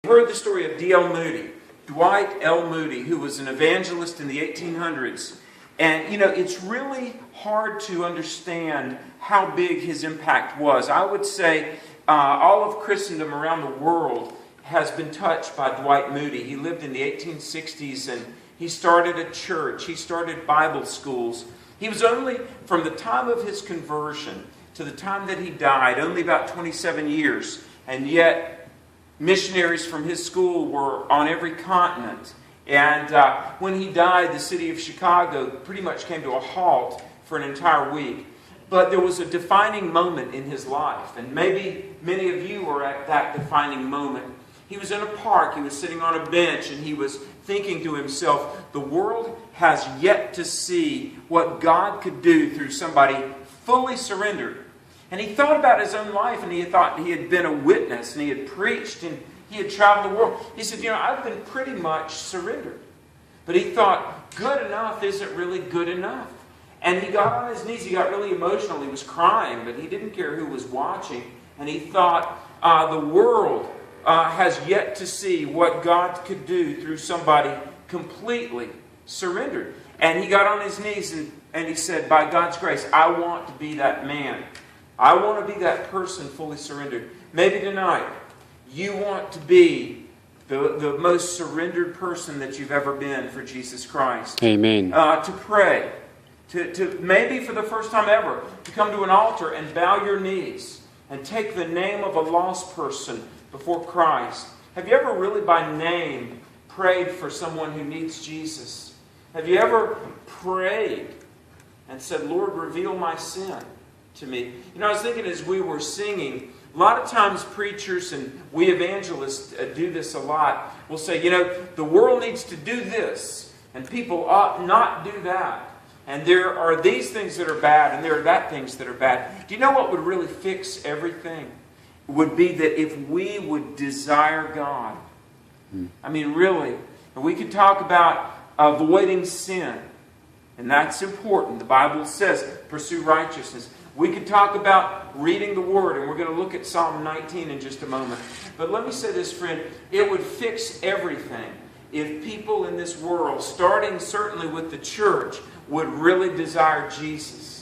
Heard the story of D.L. Moody, Dwight L. Moody, who was an evangelist in the 1800s. And, it's really hard to understand how big his impact was. I would say all of Christendom around the world has been touched by Dwight Moody. He lived in the 1860s and he started a church. He started Bible schools. He was only, from the time of his conversion to the time that he died, only about 27 years. And yet, missionaries from his school were on every continent. And when he died, the city of Chicago pretty much came to a halt for an entire week. But there was a defining moment in his life. And maybe many of you were at that defining moment. He was in a park. He was sitting on a bench and he was thinking to himself, the world has yet to see what God could do through somebody fully surrendered. And he thought about his own life, and he thought he had been a witness, and he had preached, and he had traveled the world. He said, I've been pretty much surrendered. But he thought, good enough isn't really good enough. And he got on his knees, he got really emotional, he was crying, but he didn't care who was watching. And he thought, the world has yet to see what God could do through somebody completely surrendered. And he got on his knees, and he said, by God's grace, I want to be that man. I want to be that person fully surrendered. Maybe tonight, you want to be the most surrendered person that you've ever been for Jesus Christ. Amen. To pray. To maybe for the first time ever, to come to an altar and bow your knees and take the name of a lost person before Christ. Have you ever really by name prayed for someone who needs Jesus? Have you ever prayed and said, Lord, reveal my sin to me? I was thinking as we were singing, a lot of times preachers and we evangelists do this a lot. We'll say, the world needs to do this, and people ought not do that. And there are these things that are bad, and there are that things that are bad. Do you know what would really fix everything? It would be that if we would desire God. I mean, really. And we could talk about avoiding sin. And that's important. The Bible says, pursue righteousness. We could talk about reading the Word, and we're going to look at Psalm 19 in just a moment. But let me say this, friend. It would fix everything if people in this world, starting certainly with the church, would really desire Jesus.